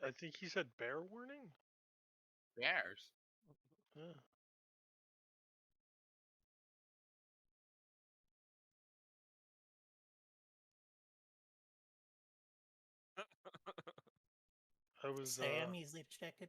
I think he said bear warning. Bears. Yeah. I was Say I'm easily distracted.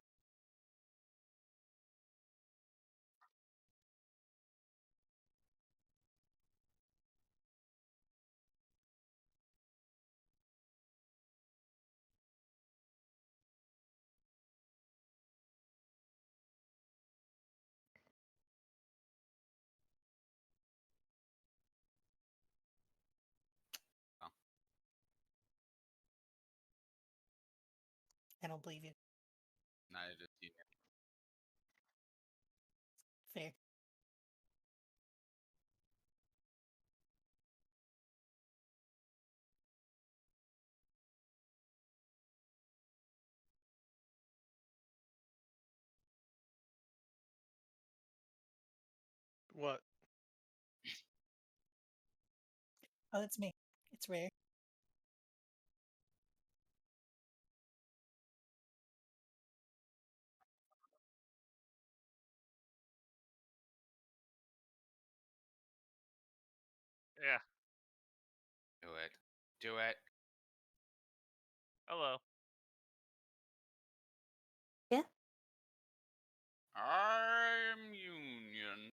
Oh. I don't believe you. Neither does he. Fair. what? Oh, that's me. It's rare. Yeah. Do it. Do it. Hello. Yeah. I'm Union.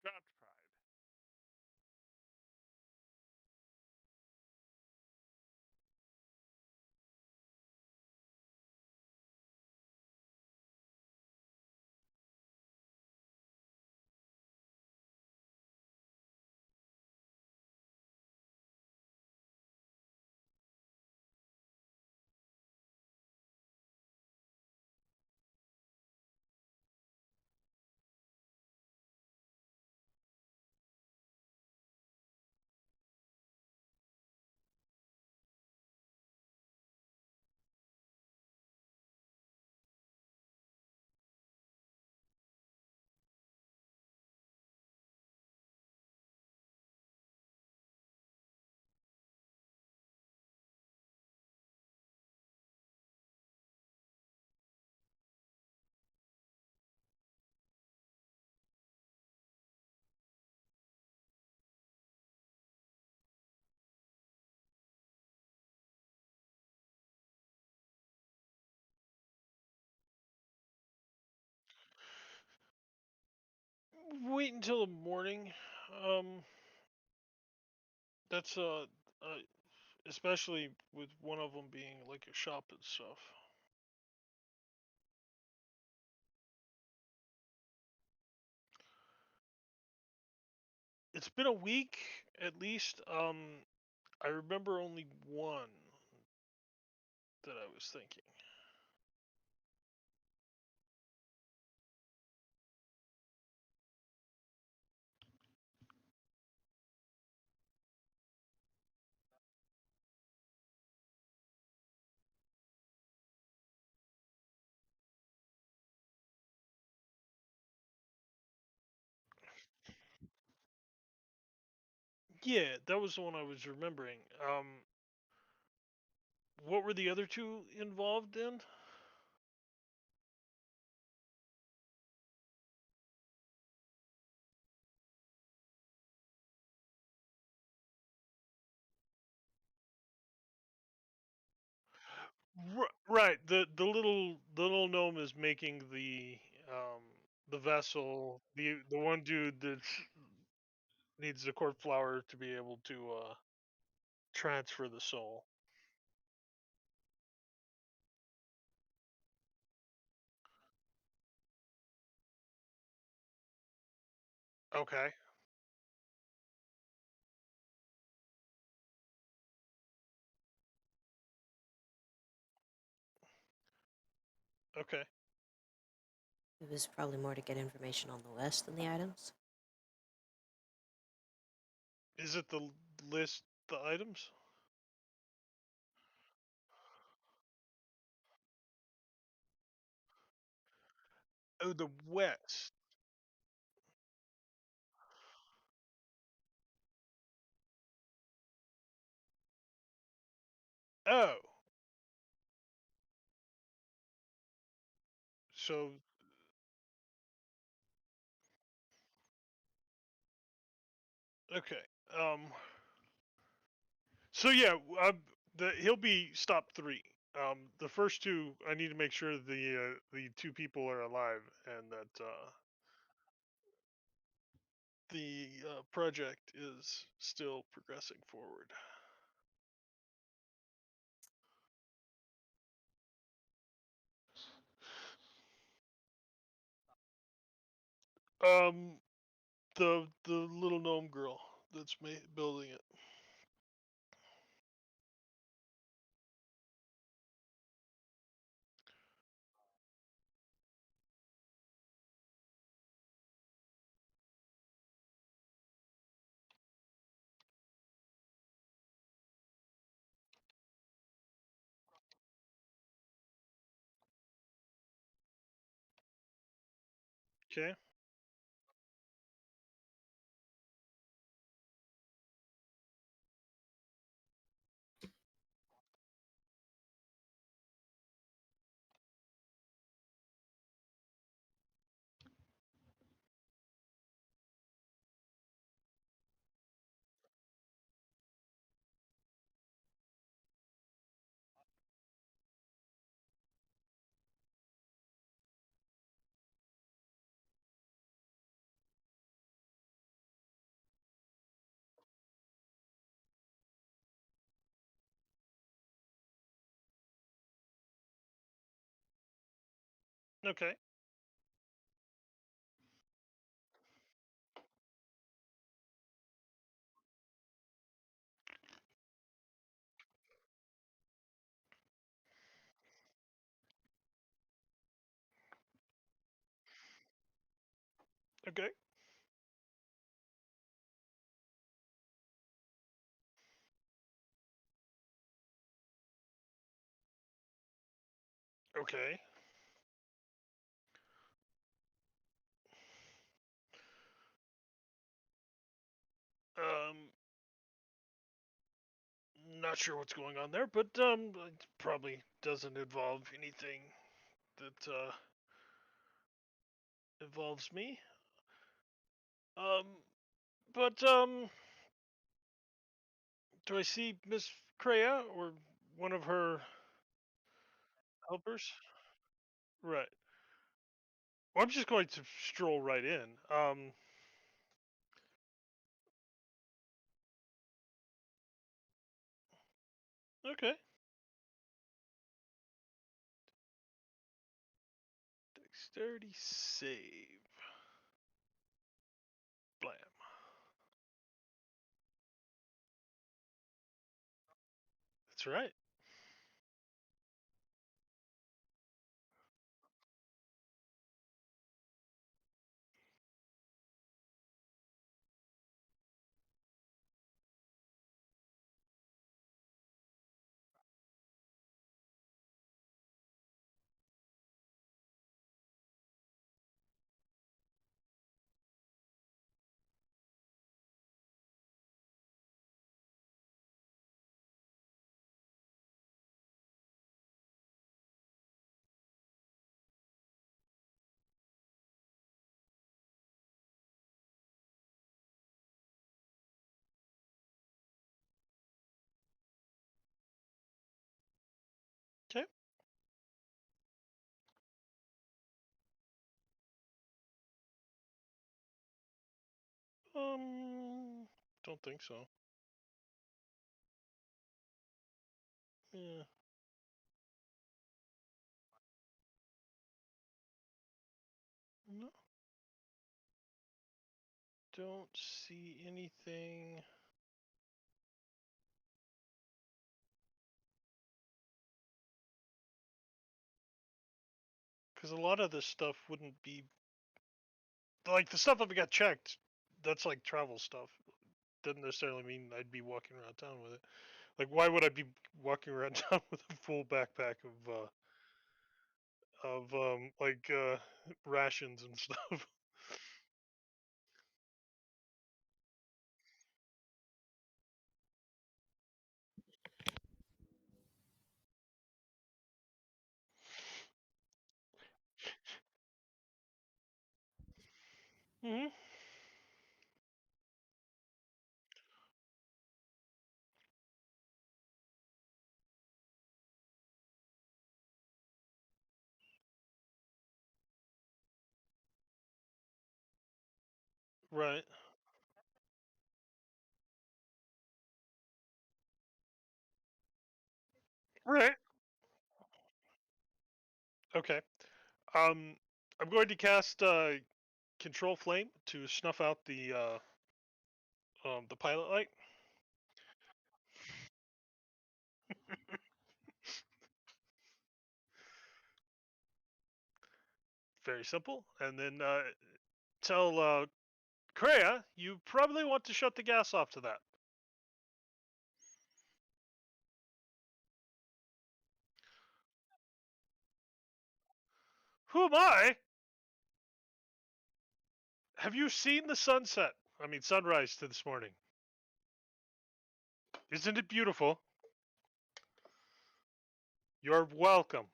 God's pride. Wait until the morning. Um, that's uh, especially with one of them being like a shop and stuff. It's been a week at least. I remember only one that I was thinking. Yeah, that was the one I was remembering. What were the other two involved in? Right. The little gnome is making the vessel. The one dude that needs the court flower to be able to transfer the soul. Okay. Okay. It was probably more to get information on the list than the items. Is it the list the items? Oh, the west. Oh, so okay. So yeah, he'll be stop three. The first two, I need to make sure the two people are alive and that the project is still progressing forward. Um, the little gnome girl that's building it. Okay. Okay. Okay. Okay. Um, not sure what's going on there, but it probably doesn't involve anything that involves me. Um, but do I see Miss Kreia or one of her helpers? Right. Well, I'm just going to stroll right in. Okay. Dexterity save. Blam. That's right. Okay. Don't think so. Yeah. No. Don't see anything. Because a lot of this stuff wouldn't be like the stuff that we got checked. That's like travel stuff. Doesn't necessarily mean I'd be walking around town with it. Like, why would I be walking around town with a full backpack of rations and stuff? Hmm. Right. Right. Okay. Um, I'm going to cast Control Flame to snuff out the pilot light. Very simple. And then tell Kreia, you probably want to shut the gas off to that. Who am I? Have you seen the sunset? I mean, sunrise to this morning. Isn't it beautiful? You're welcome.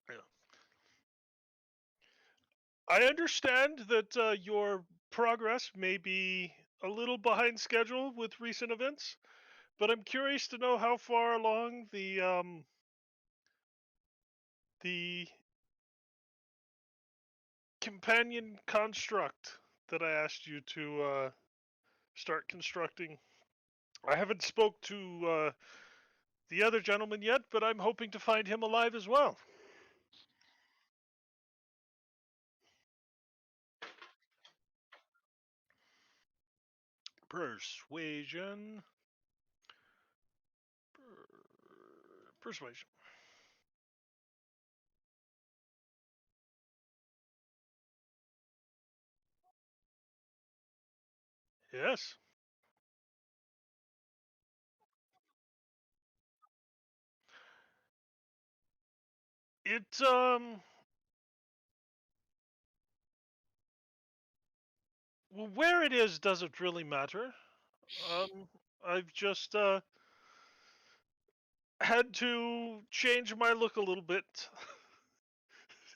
Yeah. I understand that your progress may be a little behind schedule with recent events, but I'm curious to know how far along the companion construct that I asked you to start constructing. I haven't spoke to the other gentleman yet, but I'm hoping to find him alive as well. Persuasion. Persuasion. Yes. It well, where it is doesn't really matter. I've just had to change my look a little bit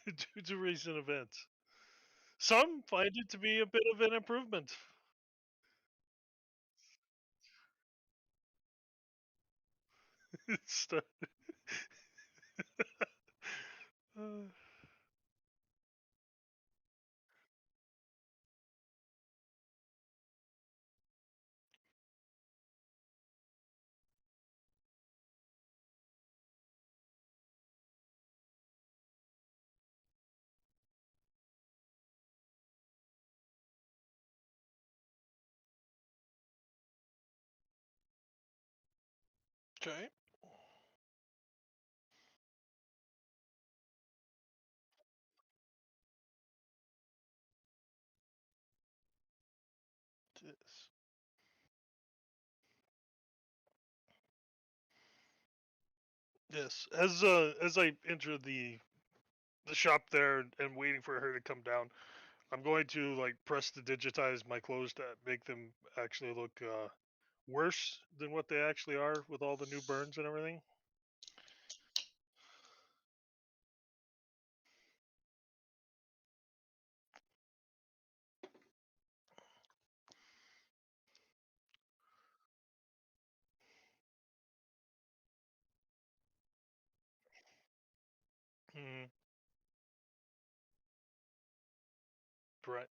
due to recent events. Some find it to be a bit of an improvement. It's, uh, Okay. This. Yes. As I enter the shop there and waiting for her to come down, I'm going to like press to digitize my clothes to make them actually look worse than what they actually are with all the new burns and everything. Mm, right.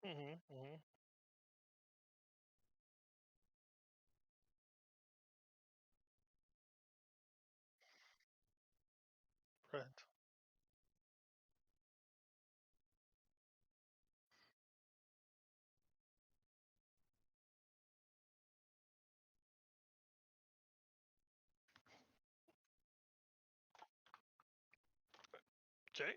Hmm. Right. Okay.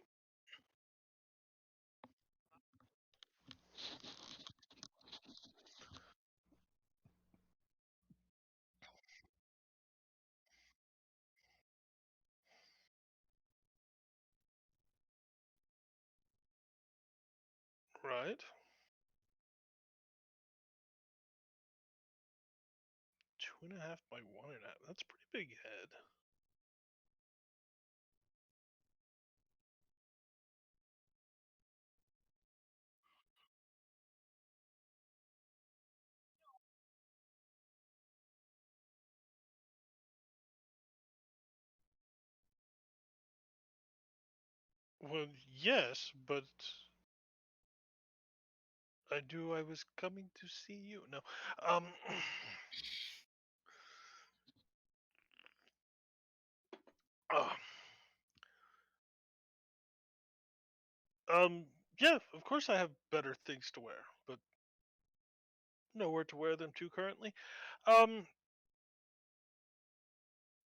Right. 2.5 by 1.5. That's a pretty big head. Well, yes, but I knew I was coming to see you. No. Um. uh, um. Yeah. Of course, I have better things to wear, but nowhere to wear them to currently. Um.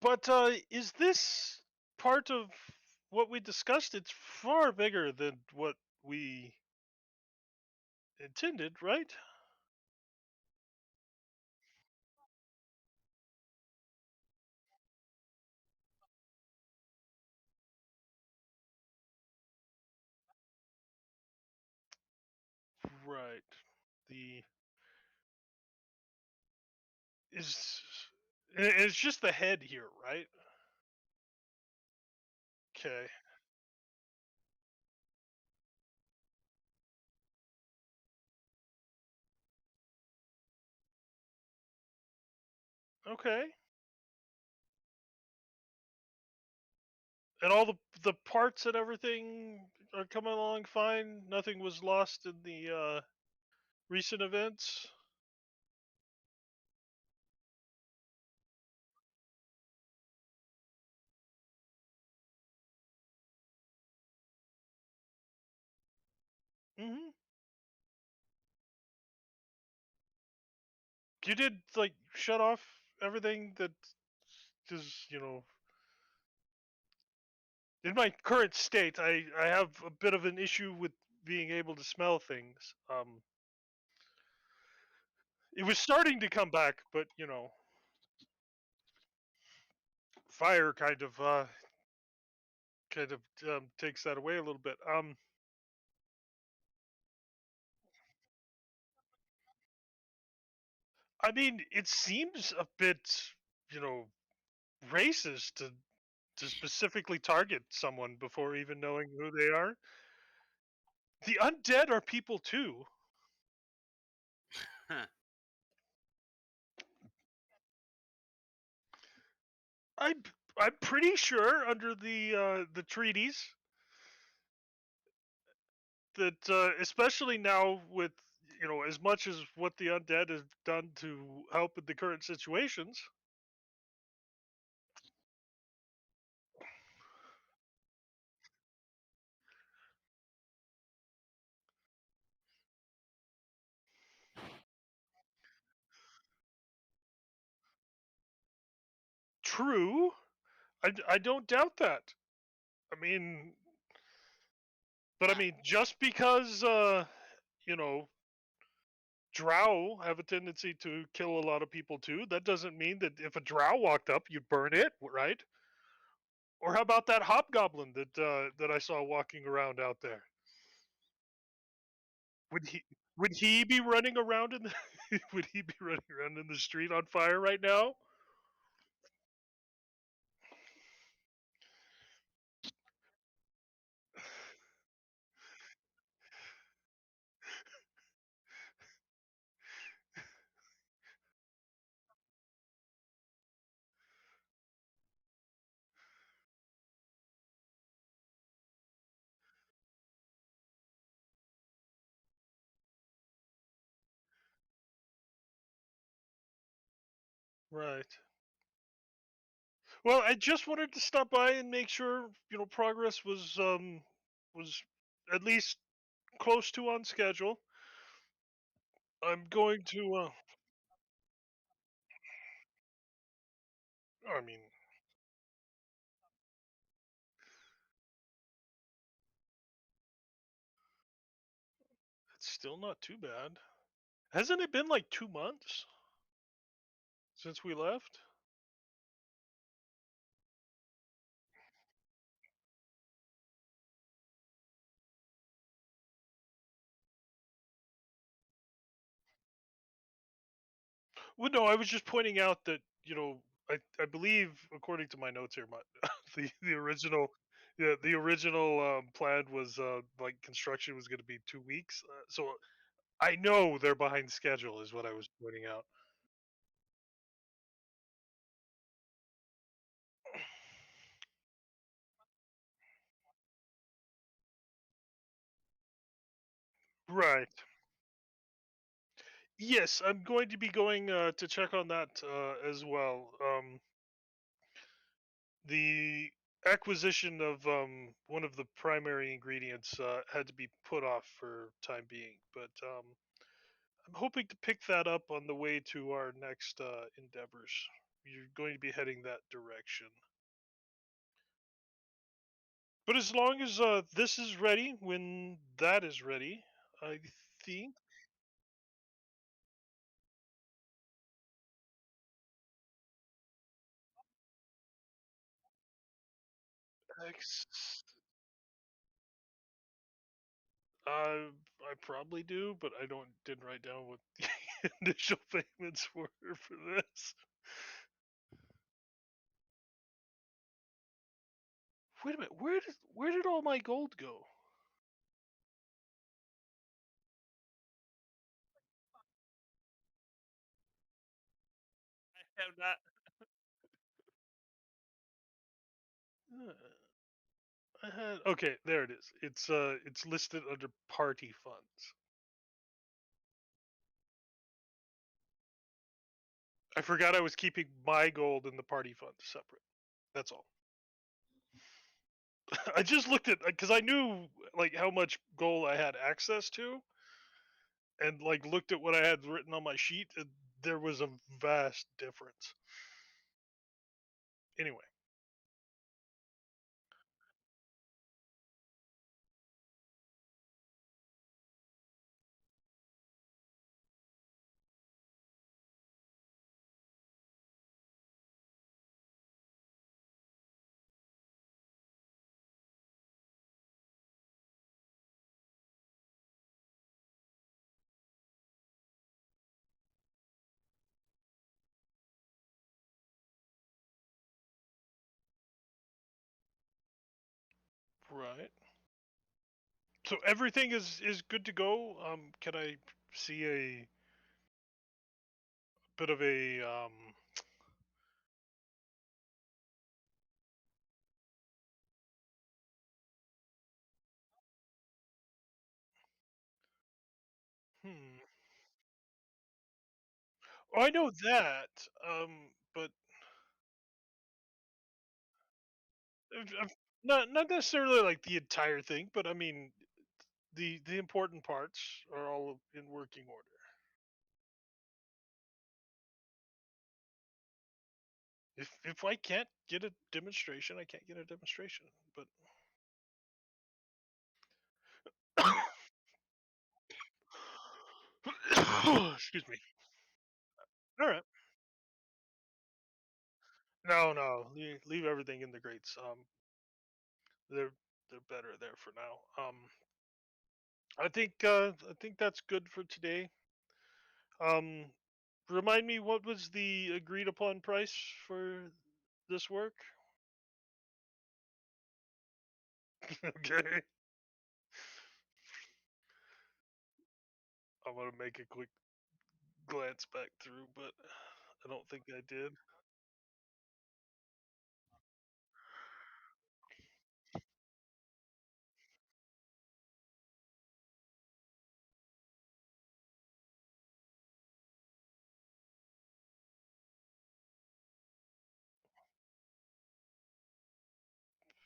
But is this part of what we discussed? It's far bigger than what we intended, right? Right. The is it's just the head here, right? Okay. Okay. And all the parts and everything are coming along fine. Nothing was lost in the recent events. Hmm. You did like shut off everything that is, in my current state, I have a bit of an issue with being able to smell things. It was starting to come back, but fire kind of takes that away a little bit. I mean, it seems a bit, you know, racist to specifically target someone before even knowing who they are. The undead are people too. Huh. I'm I'm pretty sure under the treaties that especially now with as much as what the undead has done to help with the current situations. True, I don't doubt that. I mean, but I mean, just because you know, drow have a tendency to kill a lot of people too, that doesn't mean that if a drow walked up, you'd burn it, right? Or how about that hobgoblin that I saw walking around out there? Would he would he be running around in the would he be running around in the street on fire right now? Right. Well, I just wanted to stop by and make sure progress was at least close to on schedule. I'm going to. I mean, it's still not too bad. Hasn't it been like 2 months since we left? Well, no, I was just pointing out that I believe according to my notes here, the original. Yeah, the original plan was like construction was going to be 2 weeks. So I know they're behind schedule, is what I was pointing out. Right. Yes, I'm going to be going to check on that as well. The acquisition of one of the primary ingredients had to be put off for time being, but I'm hoping to pick that up on the way to our next endeavors. You're going to be heading that direction. But as long as this is ready, when that is ready, I think. Ex- I probably do, but I didn't write down what the initial payments were for this. Wait a minute, where did all my gold go? I have not. Uh, I had okay, there it is. It's listed under party funds. I forgot I was keeping my gold in the party funds separate. That's all. I just looked at because I knew like how much gold I had access to, and like looked at what I had written on my sheet. And there was a vast difference. Anyway, right. So everything is good to go. Can I see a bit of a Hmm. Oh, I know that. But not necessarily like the entire thing, but I mean the important parts are all in working order. If I can't get a demonstration, I can't get a demonstration. But excuse me. All right. No, no, leave everything in the grates. They're they're better there for now. I think that's good for today. Um, Remind me, what was the agreed upon price for this work? Okay, I'm gonna make a quick glance back through, but I don't think I did.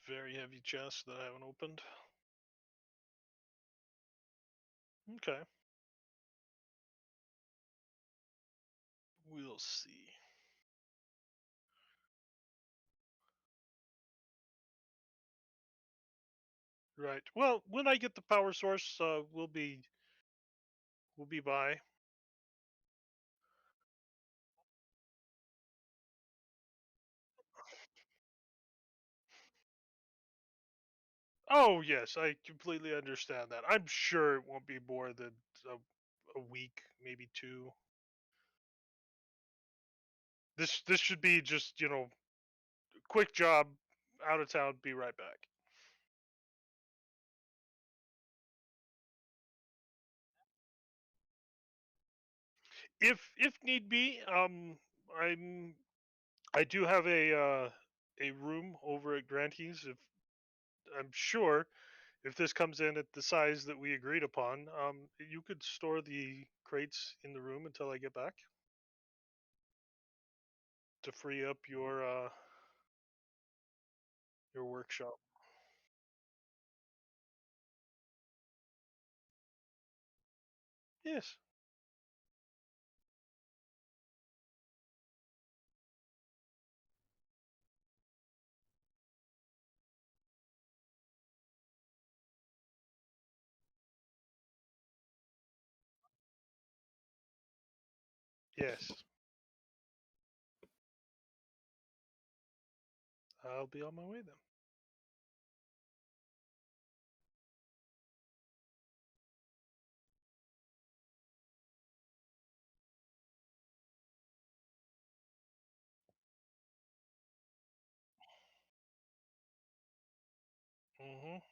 Very heavy chest that I haven't opened. Okay, we'll see. Right. Well, when I get the power source, we'll be by. Oh yes, I completely understand that. I'm sure it won't be more than a week, maybe two. This should be just quick job, out of town, be right back. If need be, I'm I do have a room over at Granty's. If I'm sure if this comes in at the size that we agreed upon, you could store the crates in the room until I get back to free up your workshop. Yes. Yes. I'll be on my way then. Mhm.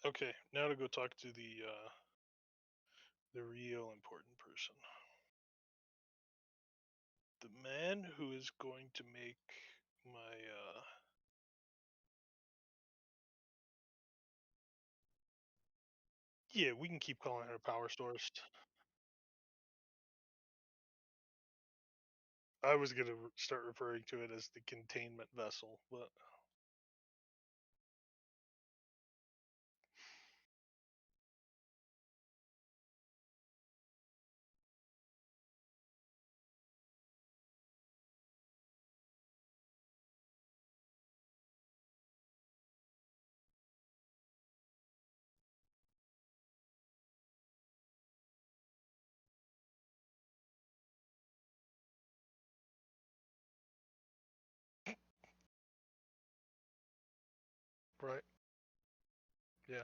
Okay, now to go talk to the real important person. The man who is going to make my yeah, we can keep calling her power source. I was gonna start referring to it as the containment vessel, but right, yeah.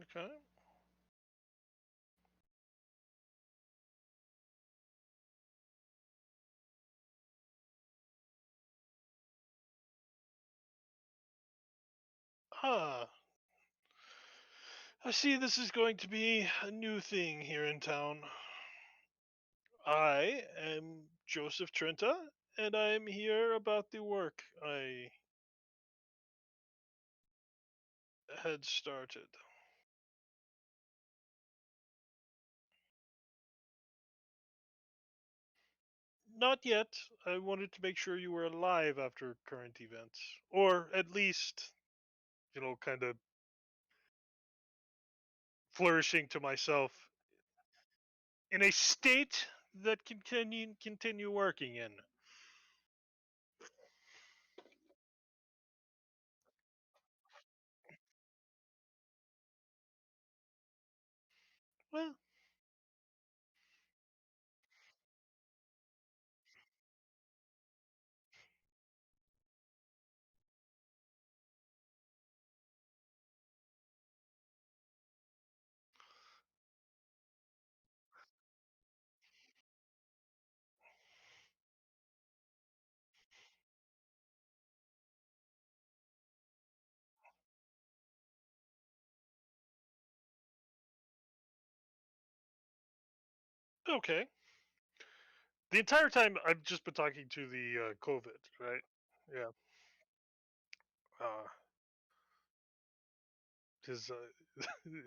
Okay. Ah, I see this is going to be a new thing here in town. I am Joseph Trenta, and I am here about the work I had started. Not yet. I wanted to make sure you were alive after current events. Or at least, kind of flourishing to myself in a state that continue working in. Well, okay. The entire time I've just been talking to the COVID, right? Yeah. Uh, his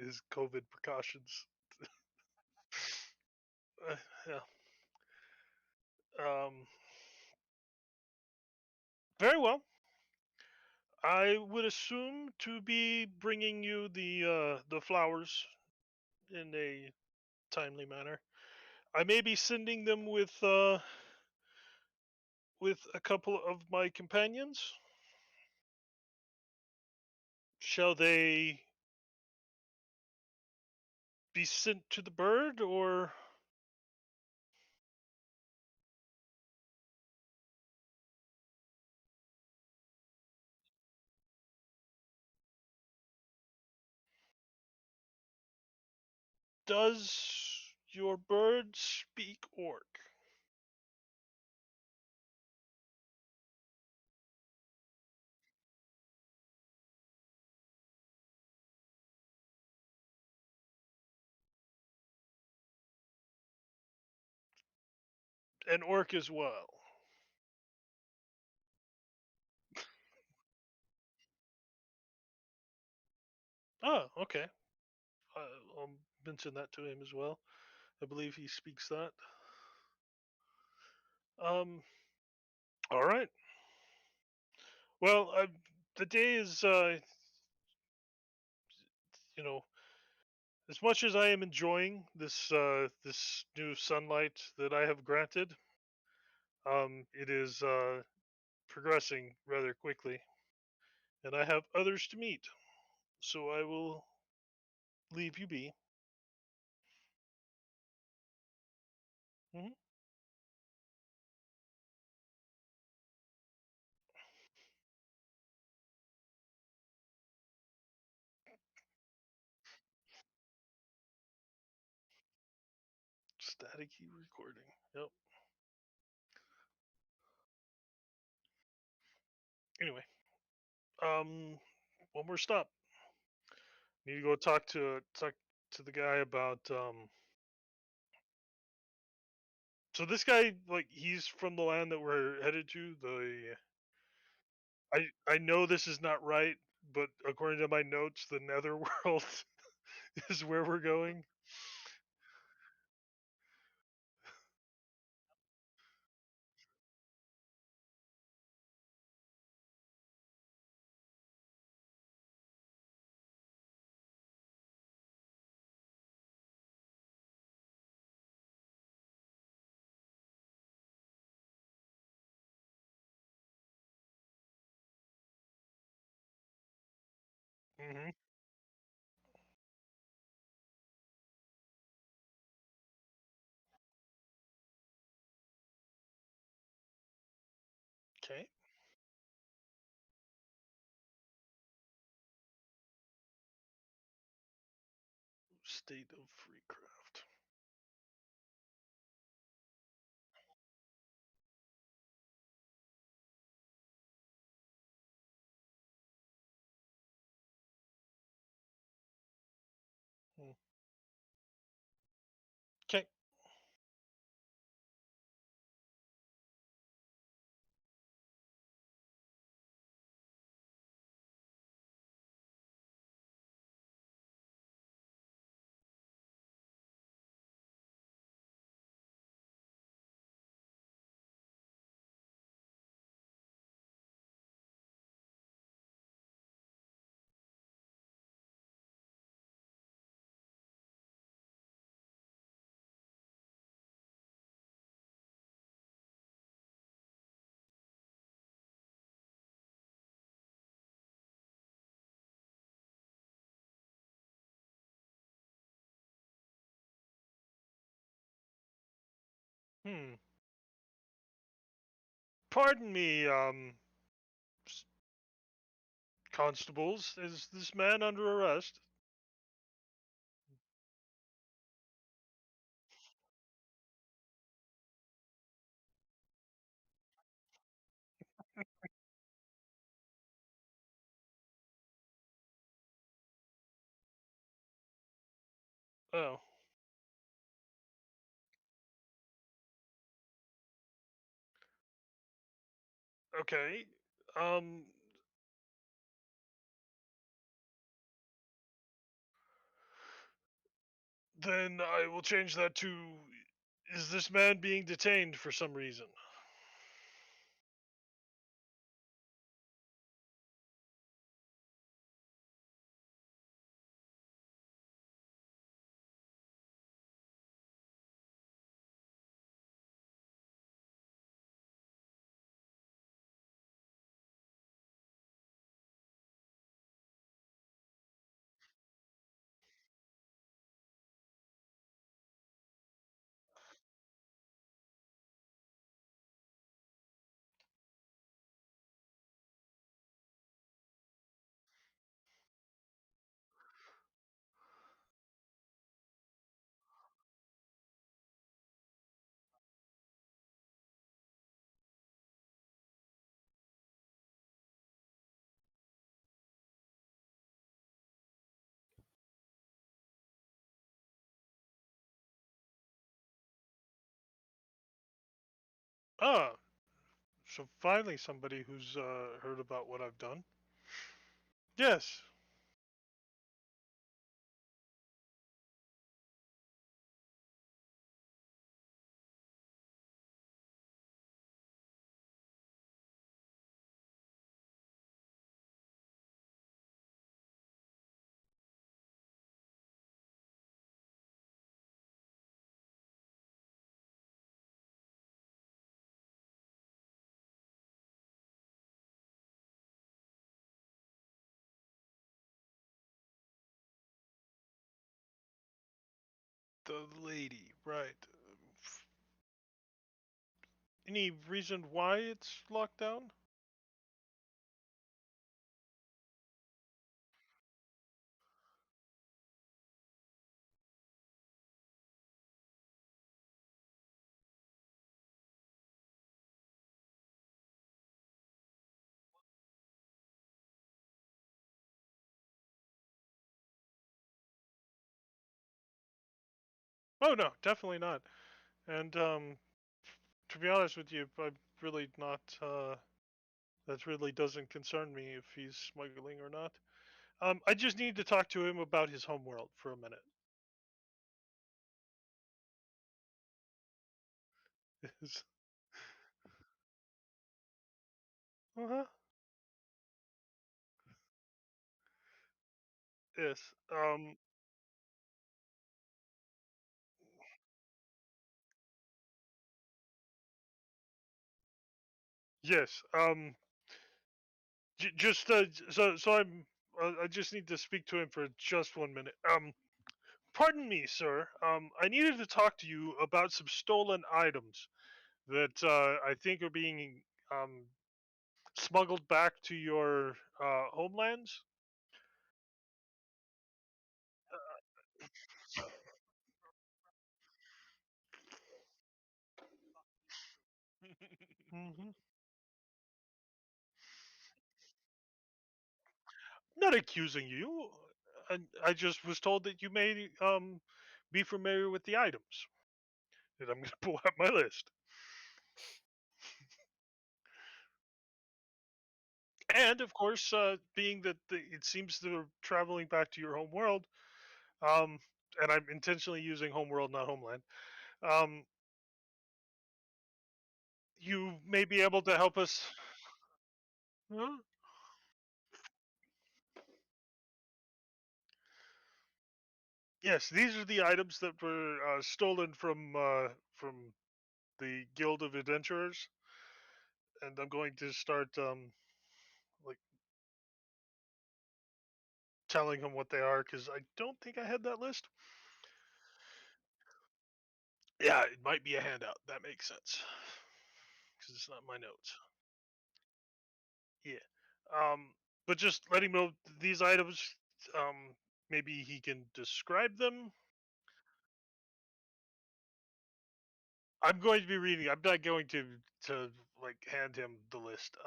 his COVID precautions. Yeah. Um, very well. I would assume to be bringing you the flowers in a timely manner. I may be sending them with a couple of my companions. Shall they be sent to the bird, or does your bird speak orc? An orc as well. Oh, okay. I'll mention that to him as well. I believe he speaks that. Um. All right. Well, the day is, you know, as much as I am enjoying this new sunlight that I have granted, it is progressing rather quickly, and I have others to meet. So I will leave you be. Hmm. Staticky recording. Yep. Anyway, um, one more stop. Need to go talk to the guy about. So this guy, like, he's from the land that we're headed to. I know this is not right, but according to my notes, the Netherworld is where we're going. Hmm. Okay. State of Freecraft. Okay. Hmm. Pardon me, constables. Is this man under arrest? Oh. Okay. Um. Then I will change that to: is this man being detained for some reason? Ah, so finally somebody who's heard about what I've done. Yes. The lady, right. Any reason why it's locked down? Oh no, definitely not. And to be honest with you, I'm really not. That really doesn't concern me if he's smuggling or not. I just need to talk to him about his homeworld for a minute. Uh-huh. Yes. Yes. Just so I'm. I just need to speak to him for just 1 minute. Pardon me, sir. I needed to talk to you about some stolen items that I think are being smuggled back to your homelands. Hmm. Not accusing you. I just was told that you may be familiar with the items. And I'm going to pull out my list. And of course, being that it seems they're traveling back to your home world, um, and I'm intentionally using home world, not homeland. Um, you may be able to help us. Huh? Yes, these are the items that were stolen from the Guild of Adventurers, and I'm going to start like telling him what they are because I don't think I had that list. Yeah, it might be a handout. That makes sense because it's not my notes. Yeah. But just let him know these items. Um, maybe he can describe them. I'm going to be reading. I'm not going to like hand him the list.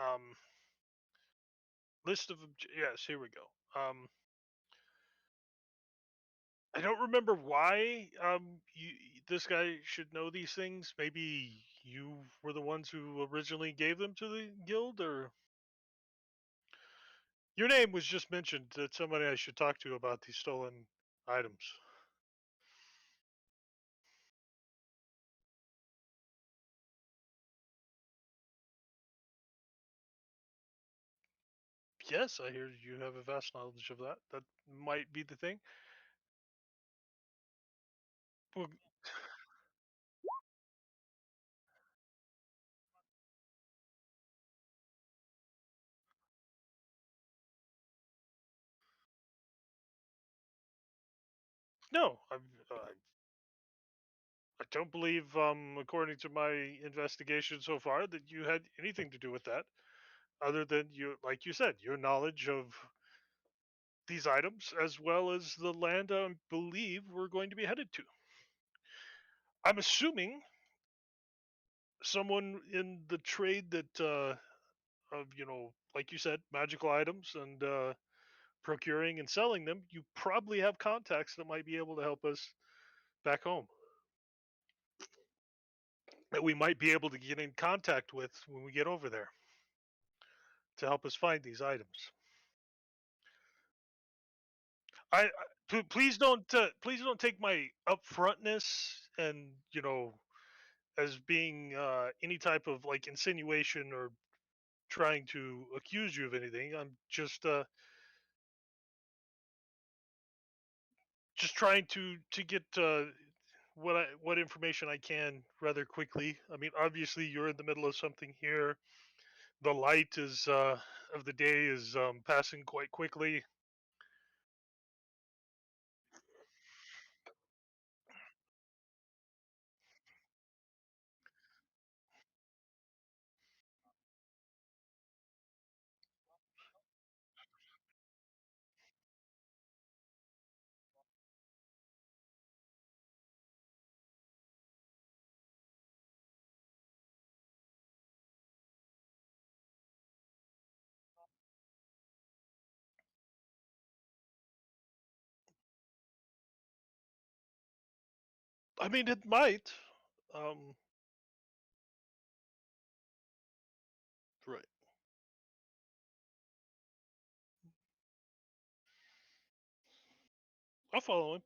List of yes. Here we go. I don't remember why this guy should know these things. Maybe you were the ones who originally gave them to the guild, or your name was just mentioned that somebody I should talk to about these stolen items. Yes, I hear you have a vast knowledge of that. That might be the thing. Well, no, I don't believe, according to my investigation so far, that you had anything to do with that, other than you, like you said, your knowledge of these items as well as the land I believe we're going to be headed to. I'm assuming someone in the trade that of like you said, magical items and procuring and selling them. You probably have contacts that might be able to help us back home. That we might be able to get in contact with when we get over there to help us find these items. Please don't take my upfrontness and as being any type of like insinuation or trying to accuse you of anything. I'm just trying to get what information I can rather quickly. I mean, obviously you're in the middle of something here. The light is of the day is passing quite quickly. I mean, it might. Um, right. I'll follow him.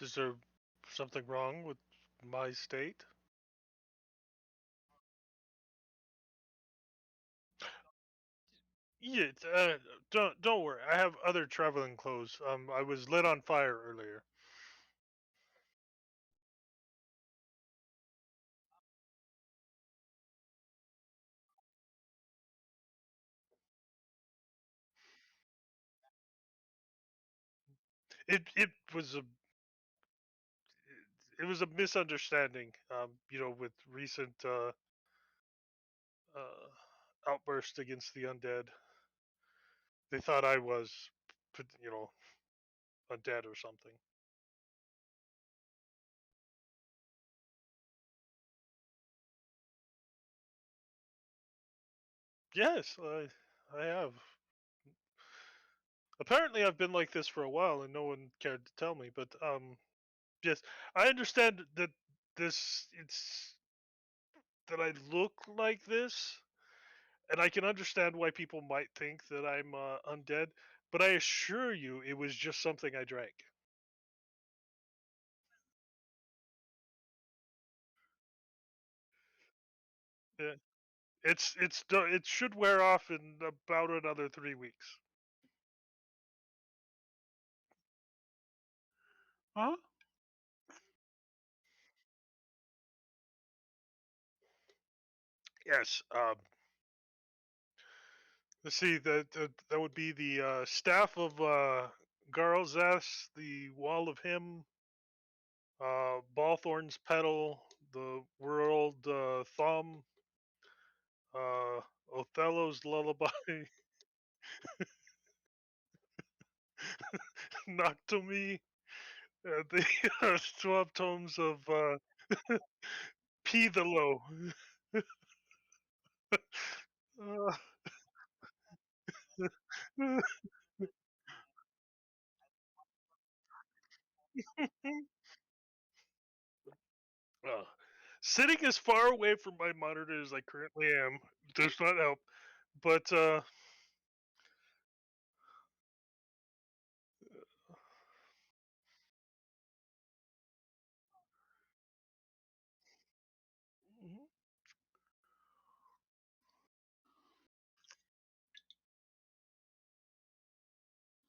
Is there something wrong with my state? Yeah, don't worry. I have other traveling clothes. I was lit on fire earlier. It was a misunderstanding. With recent uh, outburst against the undead, they thought I was, undead or something. Yes, I have. Apparently, I've been like this for a while, and no one cared to tell me. But yes, I understand that it's that I look like this, and I can understand why people might think that I'm undead. But I assure you, it was just something I drank. Yeah, it should wear off in about another 3 weeks. Huh? Yes. Let's see. That would be the staff of Garlzeth, the wall of him, Ballthorn's petal, the world thumb, uh, Othello's lullaby, Noctomy, the 12 tomes of Pithalo. Uh, uh, Sitting as far away from my monitor as I currently am does not help. But the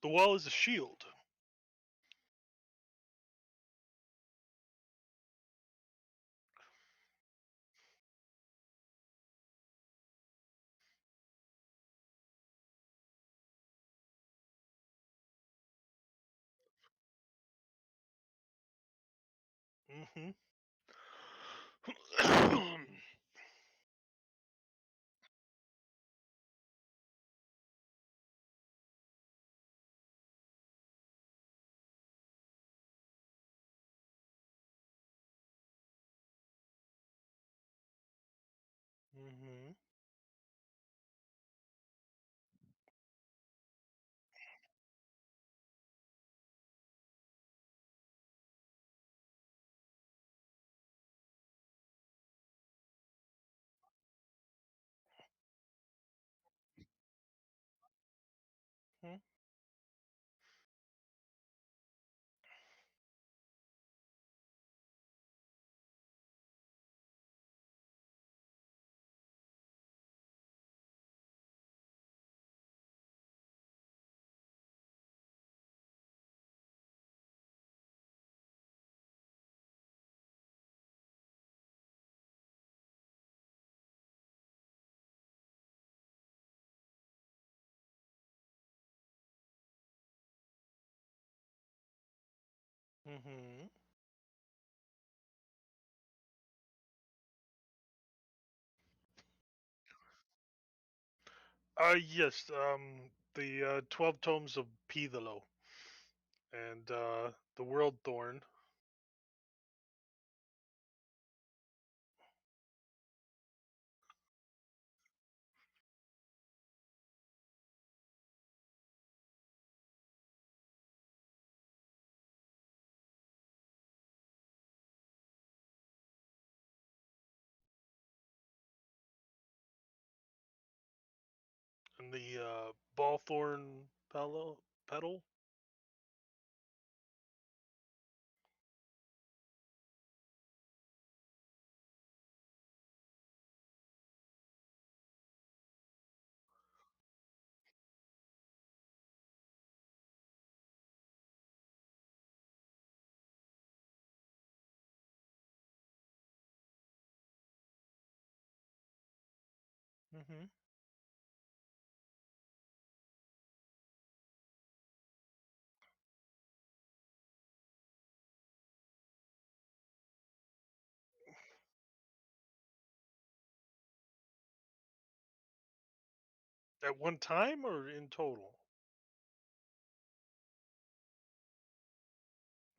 wall is a shield. Hmm. Hmm. Hmm. Yes. The 12 tomes of Pithalo and the World Thorn. And the Ballthorn petal. Mm-hmm. At one time or in total?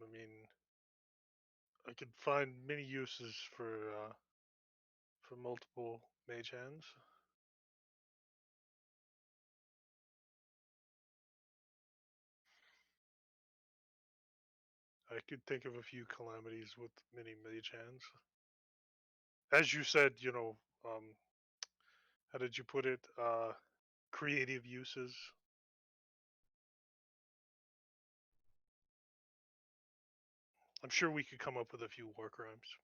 I mean, I could find many uses for multiple mage hands. I could think of a few calamities with many mage hands. As you said, how did you put it? Creative uses. I'm sure we could come up with a few workarounds.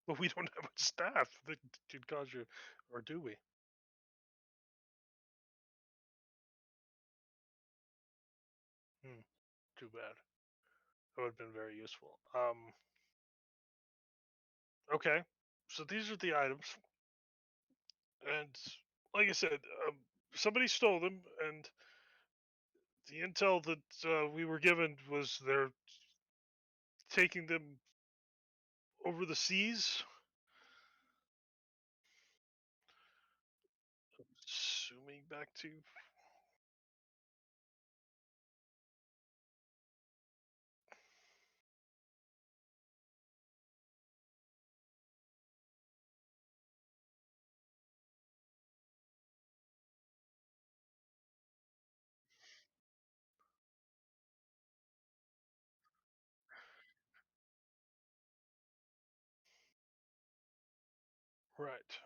But we don't have a staff that could cause you, or do we? Hmm, too bad. That would have been very useful. Okay, so these are the items, and like I said, somebody stole them, and the intel that we were given was they're taking them over the seas. Assuming back to right.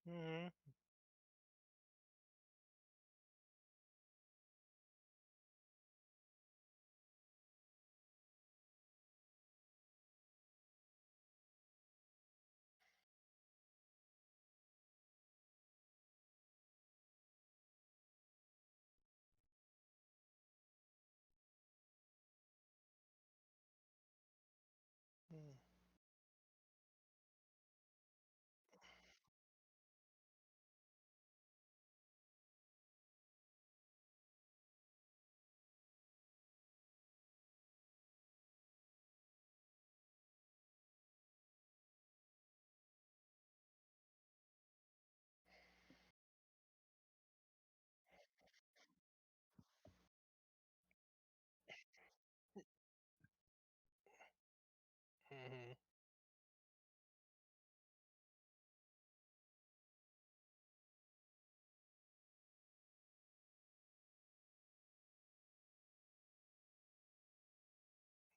Hmm. Hmm.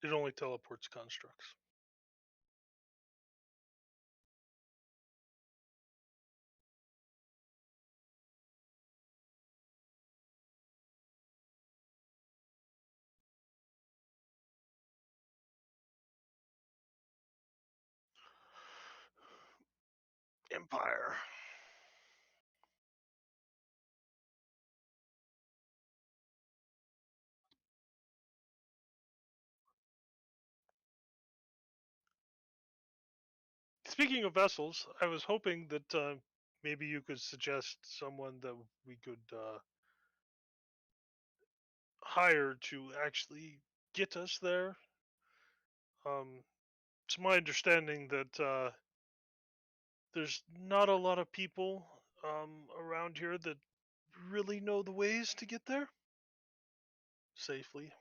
It only teleports constructs. Empire. Speaking of vessels, I was hoping that maybe you could suggest someone that we could hire to actually get us there. It's my understanding that there's not a lot of people around here that really know the ways to get there safely.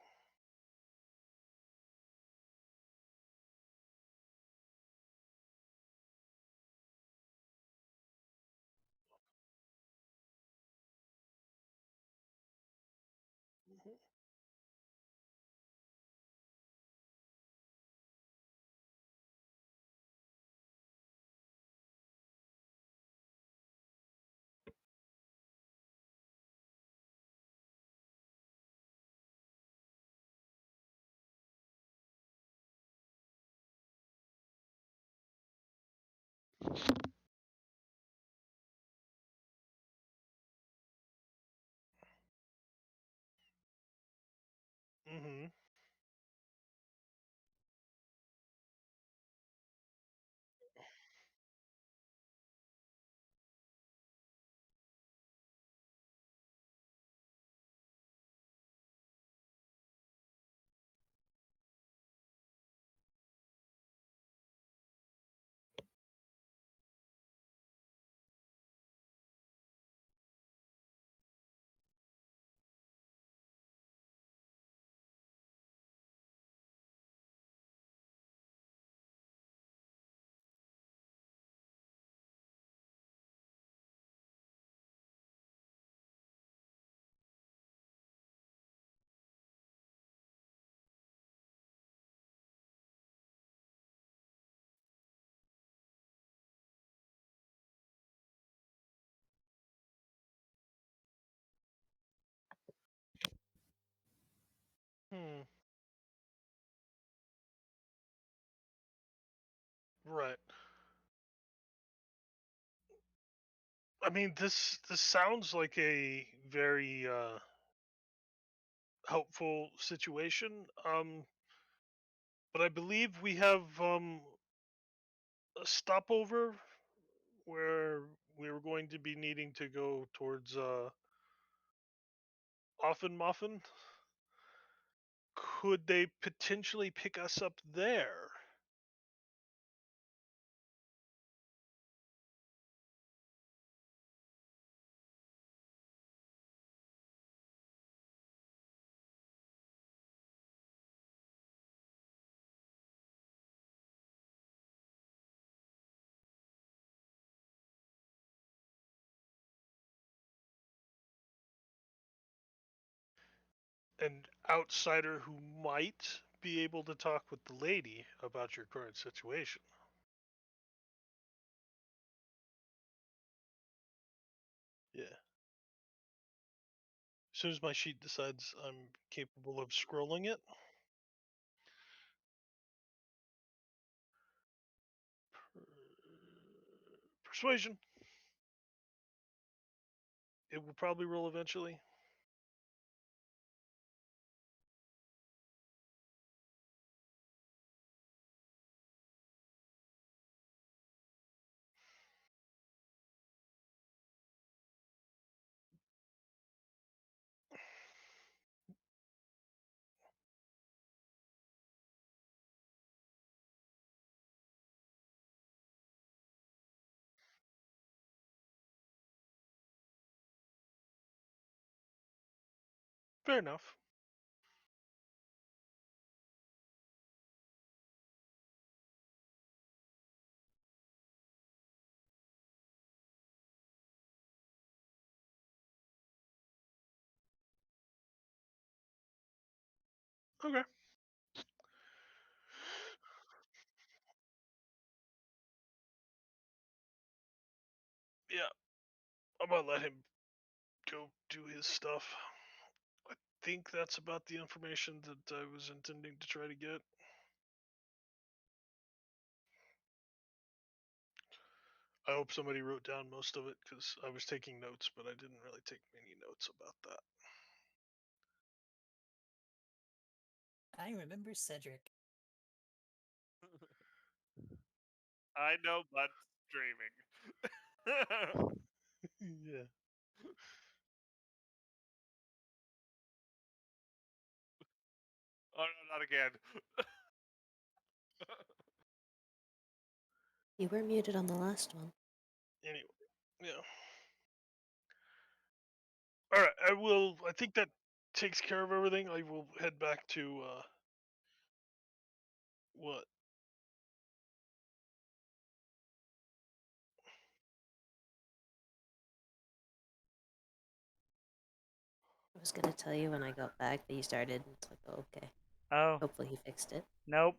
Mm-hmm. Hmm. Right. I mean, this sounds like a very helpful situation. But I believe we have a stopover where we were going to be needing to go towards Muffin. Could they potentially pick us up there? An outsider who might be able to talk with the lady about your current situation. Yeah. As soon as my sheet decides I'm capable of scrolling it. Persuasion. It will probably roll eventually. Fair enough. Okay. Yeah, I'm gonna let him go do his stuff. I think that's about the information that I was intending to try to get. I hope somebody wrote down most of it because I was taking notes, but I didn't really take many notes about that. I remember Cedric. I know, but streaming. Yeah. Oh no, not again. You were muted on the last one. Anyway, yeah. All right, I will. I think that takes care of everything. I will head back to what? I was gonna tell you when I got back, but you started, and it's like, oh, okay. Oh, Hopefully he fixed it. nope.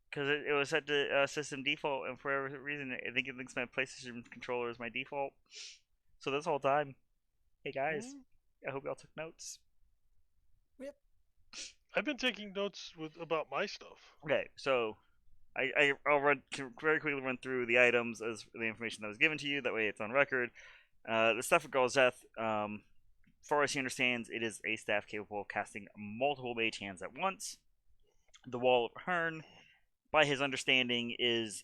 Because it was set to system default, and for whatever reason, I think it thinks my PlayStation controller is my default. So this whole time, hey guys, I hope y'all took notes. Rip. I've been taking notes about my stuff. Okay, so I'll very quickly run through the items as the information that was given to you. That way, it's on record. The staff of Galzeth, far as he understands, it is a staff capable of casting multiple mage hands at once. The Wall of Ilhern, by his understanding, is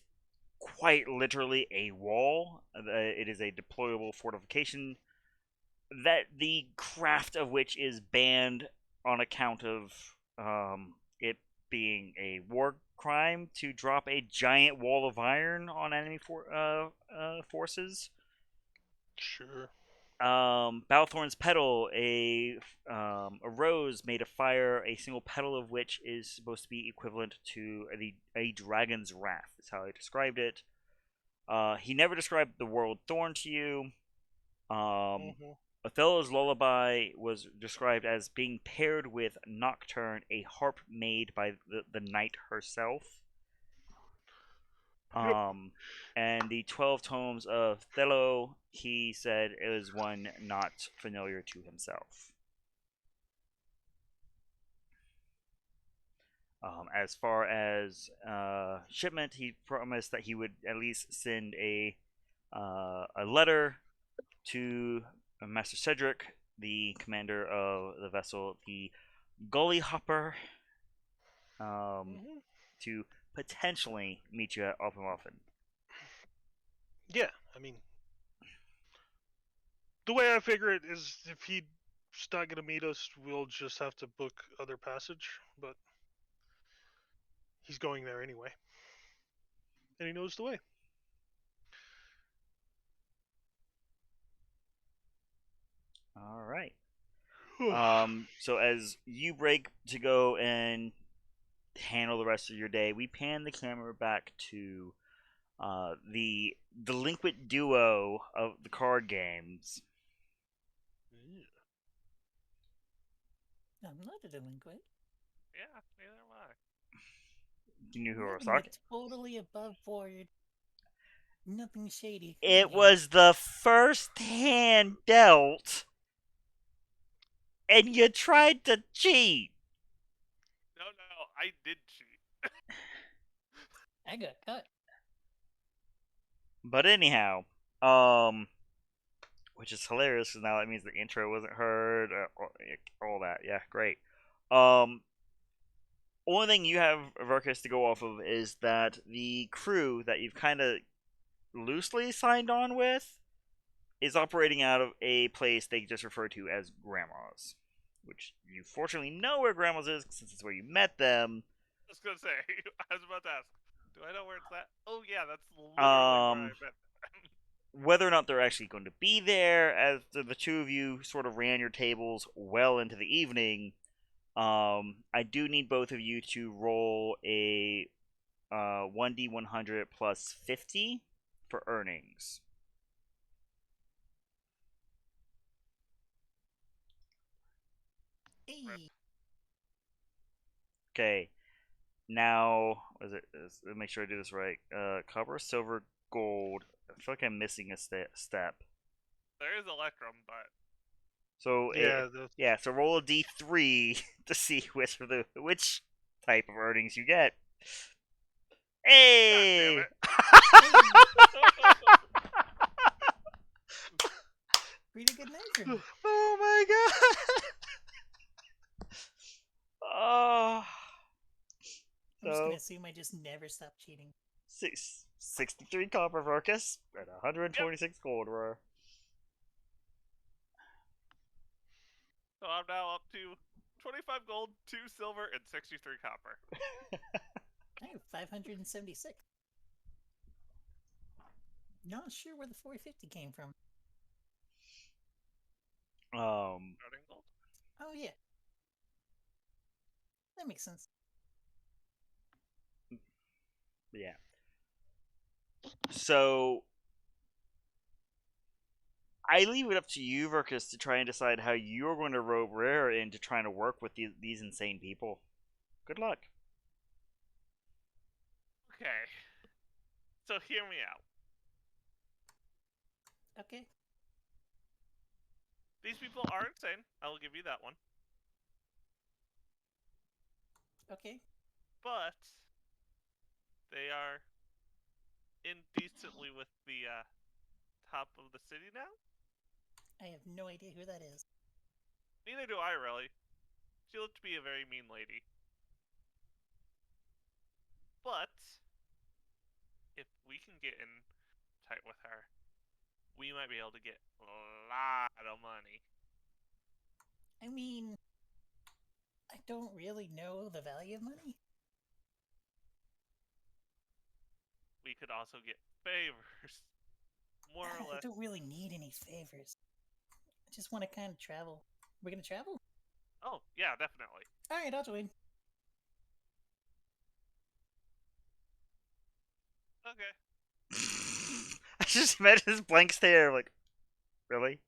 quite literally a wall. It is a deployable fortification that the craft of which is banned on account of it being a war crime to drop a giant wall of iron on enemy forces. Sure. Balthorn's petal, a rose made of fire, a single petal of which is supposed to be equivalent to a dragon's wrath, is how I described it. He never described the world thorn to you. Othello's lullaby was described as being paired with Nocturne, a harp made by the night herself. And the 12 tomes of Othello, he said it was one not familiar to himself. As far as shipment, he promised that he would at least send a letter to Master Cedric, the commander of the vessel, the Gully Hopper, to potentially meet you at Oppenwaffen. Yeah, I mean, the way I figure it is, if he's not gonna meet us, we'll just have to book other passage. But he's going there anyway, and he knows the way. All right. So as you break to go and handle the rest of your day, we pan the camera back to the delinquent duo of the card games. I'm not a delinquent. Yeah, neither am I. You knew who I was Nothing but talking. totally above board. Nothing shady. It was the first hand dealt, and you tried to cheat. No, I did cheat. I got cut. But anyhow, which is hilarious because now that means the intro wasn't heard, all that. Yeah, great. Only thing you have, Verkus, to go off of is that the crew that you've kind of loosely signed on with is operating out of a place they just refer to as Grandma's, which you fortunately know where Grandma's is since it's where you met them. I was gonna say, I was about to ask, do I know where it's at? Oh yeah, that's literally where I met. Whether or not they're actually going to be there, as the two of you sort of ran your tables well into the evening, I do need both of you to roll a 1d100 plus 50 for earnings. Hey. Okay. Now, what is it? Let's make sure I do this right. Copper, silver, gold. I feel like I'm missing a step. There is Electrum, but So Yeah, so roll a d3 to see which type of earnings you get. Hey! Pretty good measurement. Oh my god! Oh. I'm just gonna assume I just never stop cheating. 63 copper, Verkus, and 126 gold, Roar. so I'm now up to 25 gold, 2 silver, and 63 copper. I have 576. Not sure where the 450 came from. Starting gold. Oh yeah. That makes sense. Yeah. So I leave it up to you, Verkus, to try and decide how you're going to rope Rare into trying to work with these insane people. Good luck. Okay. So hear me out. Okay. These people are insane. I will give you that one. Okay. But They are indecently with the top of the city now. I have no idea who that is. Neither do I really. She looked to be a very mean lady. But if we can get in tight with her, we might be able to get a lot of money. I mean, I don't really know the value of money. We could also get favors. More or I less. don't really need any favors. I just want to kind of travel. We're gonna travel? Oh, yeah, definitely. Alright, I'll join. Okay. I just imagine his blank stare, like, really?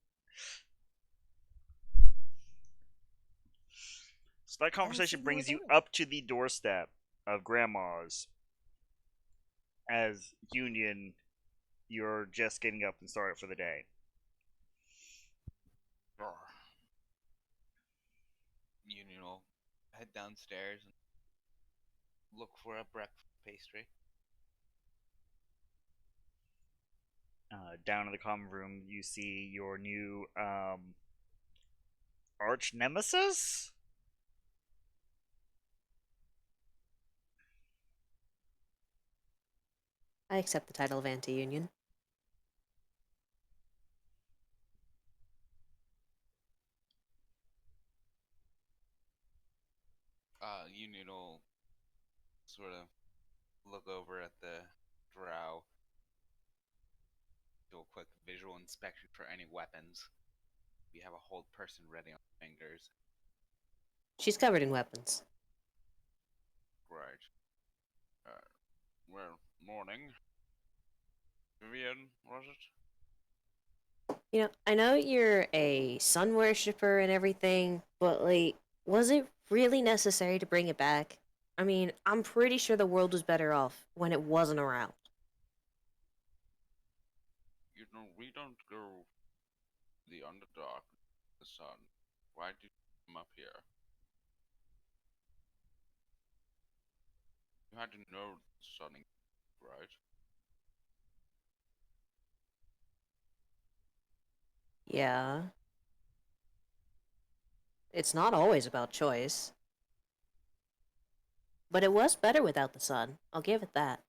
So that I will conversation see you brings you later. up to the doorstep of Grandma's. As Union, you're just getting up and started for the day. Roar. Union will head downstairs and look for a breakfast pastry. Down in the common room, you see your new arch nemesis. I accept the title of anti-union. Union will sort of look over at the drow, do a quick visual inspection for any weapons. We have a hold person ready on the fingers. She's covered in weapons. Right. Well, morning. Vivian, was it? You know, I know you're a sun worshiper and everything, but like, was it really necessary to bring it back? I mean, I'm pretty sure the world was better off when it wasn't around. You know, we don't go the underdark, the sun. Why did you come up here? You had to know the sun, right? Yeah. It's not always about choice. But it was better without the sun. I'll give it that.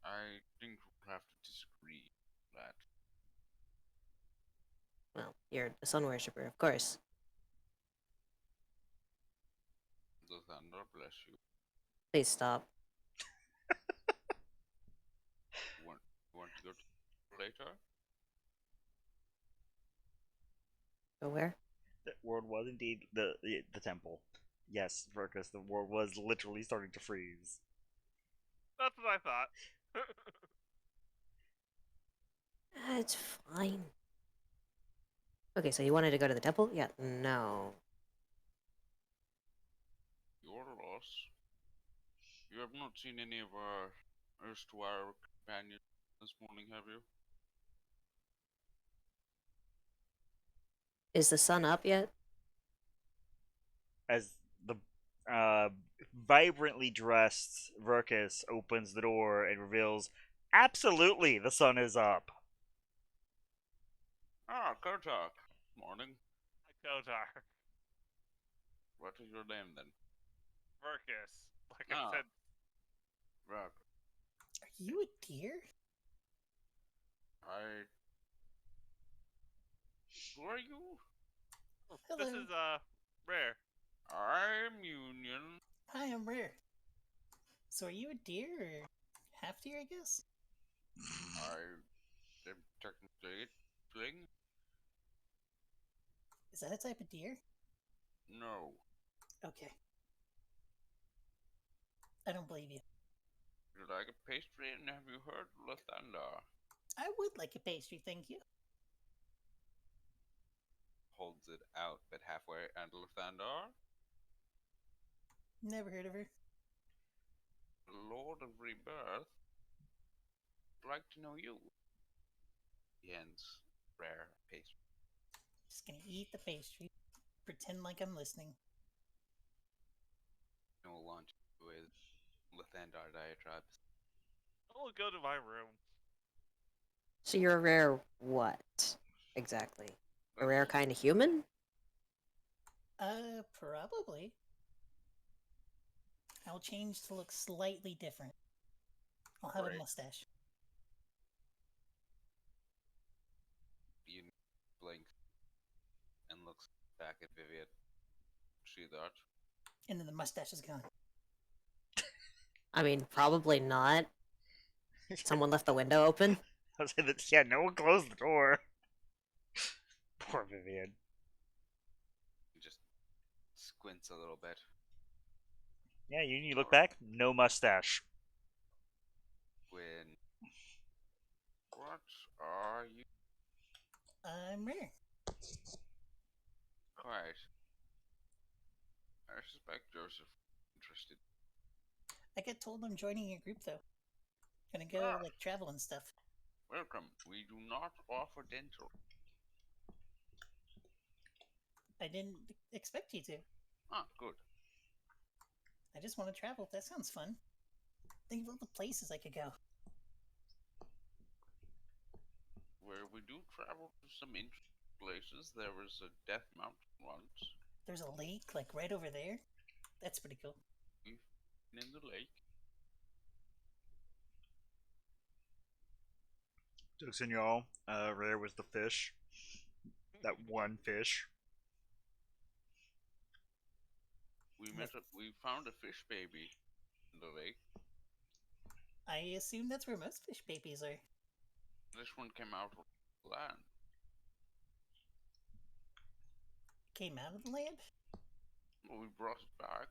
I think we'll have to disagree on that. Well, you're a sun worshiper, of course. The thunder bless you. Please stop. Want to go to later? Go where? The world was indeed the temple. Yes, Verkus, the world was literally starting to freeze. That's what I thought. It's fine. Okay, so you wanted to go to the temple? Yeah, no. Your loss. You have not seen any of our erstwhile companions this morning, have you? Is the sun up yet? As the uh, vibrantly dressed Verkus opens the door and reveals, absolutely, the sun is up. Ah, Kotak. Morning. Kotar. What is your name then? Verkus. Like Ah. I said, Right. Are you a deer? Who are you? this Hello. is rare. I'm Union. Hi, I'm Rare. So are you a deer or half deer, I guess? I am technically a fling. Is that a type of deer? No. Okay. I don't believe you. You like a pastry and have you heard Lathander? I would like a pastry, thank you. Holds it out, but halfway, and Lathander? Never heard of her. Lord of Rebirth? I'd like to know you. He hands Rare pastry. Just gonna eat the pastry. Pretend like I'm listening. And we'll launch with Lathander diatribes. I'll go to my room. So you're a rare what? Exactly. A rare kind of human? Probably. I'll change to look slightly different. I'll have a Right. mustache. Ian blinks and looks back at Vivian. See that? And then the mustache is gone. I mean, probably not. Someone left the window open. I was saying that. Yeah, no one closed the door. Poor Vivian. He just squints a little bit. Yeah, you look back. No mustache. When. What are you? I'm rare. Quite. I suspect Joseph interested. I get told I'm joining your group though. Gonna go like travel and stuff. Welcome. We do not offer dental. I didn't expect you to. Ah, good. I just want to travel. That sounds fun. Think of all the places I could go. Where we do travel to some interesting places. There was a Death Mountain once. There's a lake like right over there. That's pretty cool. We've been in the lake. Jokes on y'all. Rare was the fish. That one fish. We found a fish baby in the lake. I assume that's where most fish babies are. This one came out of land. Came out of the land? Well, we brought it back.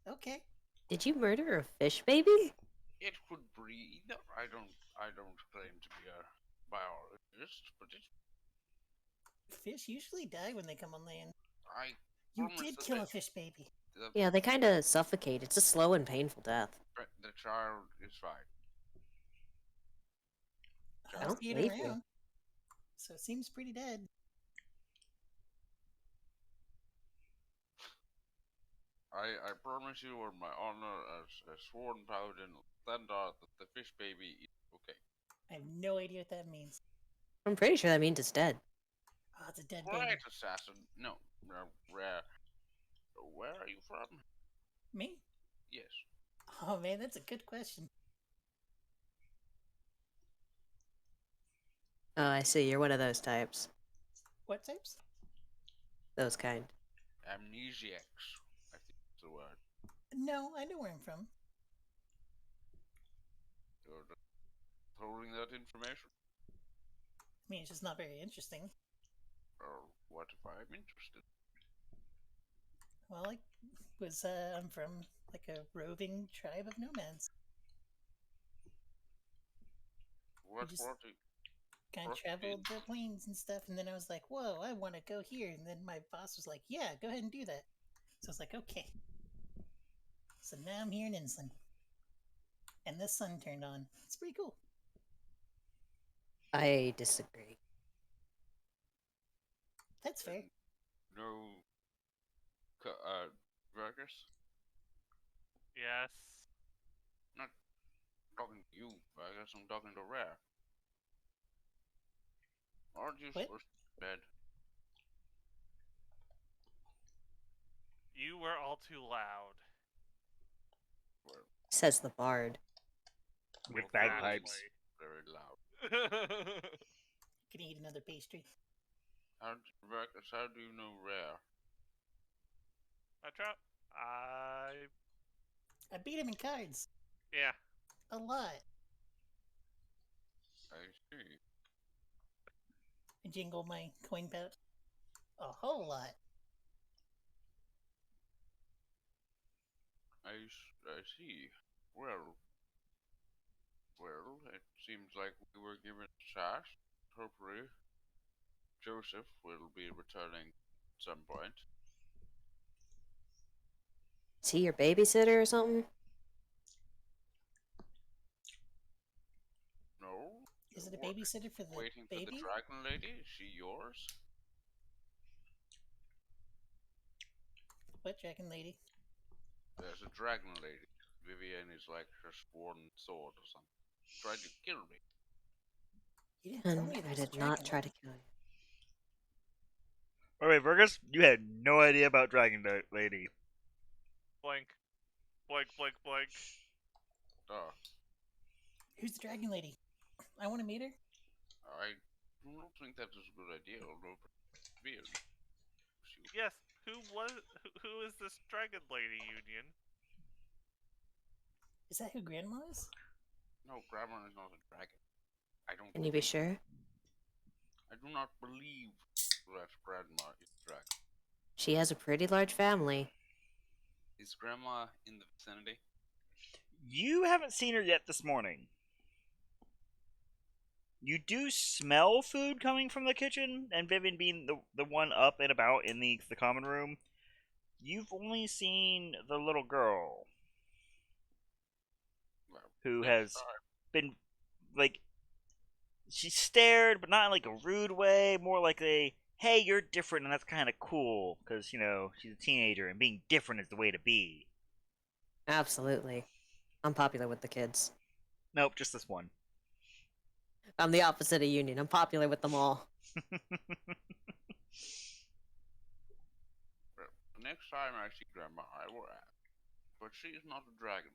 Okay. Did you murder a fish baby? It could breathe. I don't claim to be a biologist, but it. Fish usually die when they come on land. I. You promise did that kill a fish baby. Yeah, they kind of suffocate. It's a slow and painful death. The child is fine. I I'll don't see it believe you. around. So it seems pretty dead. I promise you on my honor as a sworn paladin standard that the fish baby is okay. I have no idea what that means. I'm pretty sure that means it's dead. Oh, it's a dead Right, baby. assassin. No, rare. Where are you from? Me? Yes. Oh man, that's a good question. Oh, I see. You're one of those types. What types? Those kind. Amnesiacs, I think is the word. No, I know where I'm from. You're just holding that information? I mean, it's just not very interesting. Or what if I'm interested? Well, I'm from like a roving tribe of nomads. What just- brought you? Kind of traveled the plains and stuff, and then I was like, whoa, I want to go here. And then my boss was like, yeah, go ahead and do that. So I was like, okay. So now I'm here in Innsland. And the sun turned on. It's pretty cool. I disagree. That's fair. No. Burgers? Yes. Not talking to you, I guess I'm talking to Rare. Aren't you What? supposed to bed? You were all too loud. Well, Says the bard. With Well, bagpipes. very loud. Can you eat another pastry? Burgers, how do you know Rare? I beat him in cards. Yeah. A lot. I see. I jingle my coin pouch. A whole lot. I see. Well, it seems like we were given sash. Hopefully, Joseph will be returning at some point. Is he your babysitter or something? No? Is it a What? babysitter for the Waiting for the baby? dragon lady? Is she yours? What dragon lady? There's a dragon lady Vivian is like her sworn sword or something. Tried to kill me. You didn't tell And me there I was a did not dragon try to lady. kill you. Oh wait, Virgus, you had no idea about Dragon Lady. Blank. Blank, blank, blank. Ah, Who's the dragon lady? I want to meet her. I do not think that is a good idea, although weird. She, Yes, who is this dragon lady, Union? Is that who Grandma is? no, Grandma is not a dragon. I don't. Can you be sure? I do not believe that Grandma is a dragon. She has a pretty large family. Is Grandma in the vicinity? You haven't seen her yet this morning. You do smell food coming from the kitchen, and Vivian being the one up and about in the common room. You've only seen the little girl Well, who next has time. been like she stared, but not in like a rude way, more like a hey, you're different, and that's kind of cool because she's a teenager, and being different is the way to be. Absolutely. I'm popular with the kids. Nope, just this one. I'm the opposite of Union. I'm popular with them all. Well, the next time I see Grandma, I will ask. But she is not a dragon.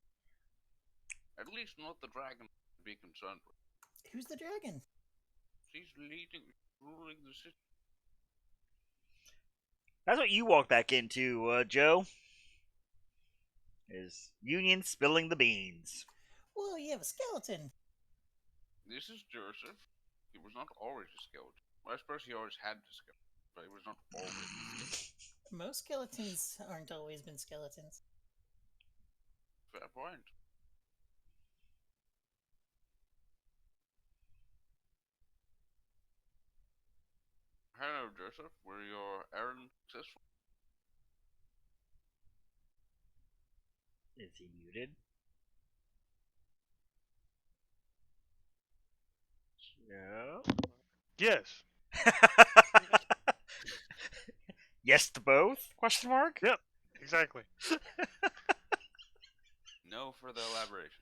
At least not the dragon to be concerned with. Who's the dragon? She's ruling the city. That's what you walk back into, Joe. Is Union spilling the beans? Whoa, you have a skeleton. This is Joseph. He was not always a skeleton. Well, I suppose he always had a skeleton, but he was not always. Most skeletons aren't always been skeletons. Fair point. Hello, Joseph. Were your errands successful? Is he muted? Joe? Yes. Yes to both? Question mark? Yep. Exactly. No further elaboration.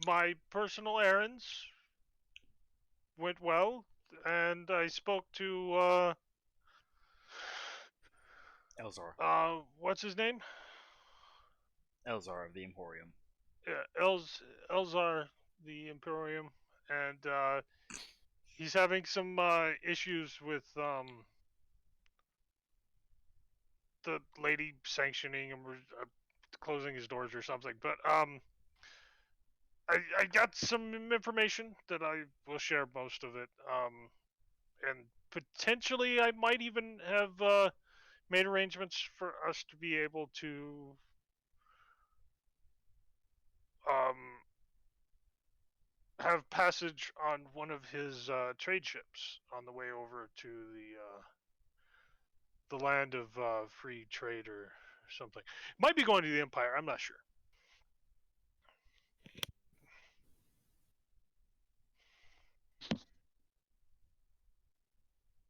My personal errands went well, and I spoke to Elzar. what's his name? Elzar of the Emporium. Yeah, Elzar, the Imperium, and he's having some issues with the lady sanctioning him or closing his doors or something. But I got some information that I will share most of it. And potentially I might even have made arrangements for us to be able to um, have passage on one of his trade ships on the way over to the land of free trade or something. Might be going to the Empire. I'm not sure.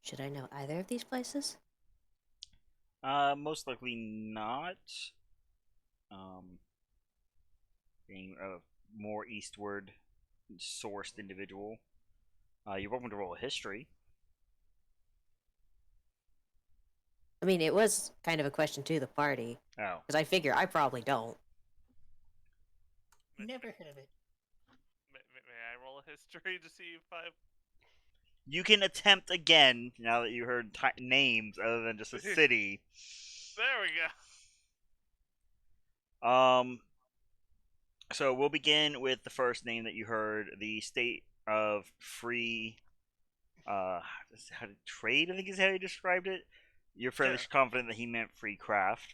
Should I know either of these places? Most likely not. Um, being a more eastward sourced individual. You're welcome to roll a history. I mean, it was kind of a question to the party, Oh. because I figure I probably don't. Never heard of it. May I roll a history to see if I've... You can attempt again now that you heard names other than just a city. There we go. So we'll begin with the first name that you heard, the state of free how to trade, I think is how you described it. You're fairly confident that he meant free craft.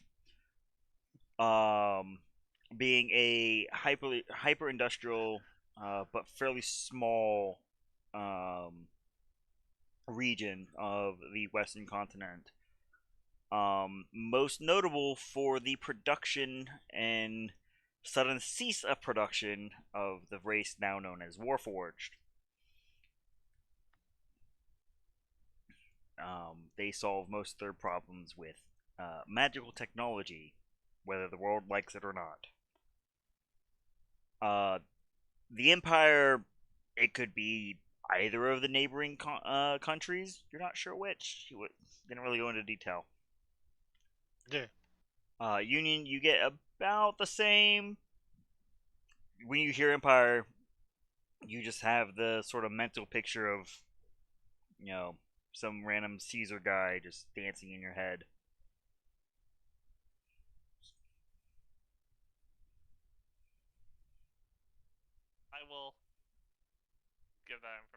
Being a hyper industrial but fairly small region of the western continent. Most notable for the production and sudden cease of production of the race now known as Warforged. They solve most of their problems with magical technology, whether the world likes it or not. The Empire, it could be either of the neighboring countries. You're not sure which. Didn't really go into detail. Yeah. Union, you get about the same. When you hear Empire, you just have the sort of mental picture of, some random Caesar guy just dancing in your head. I will give that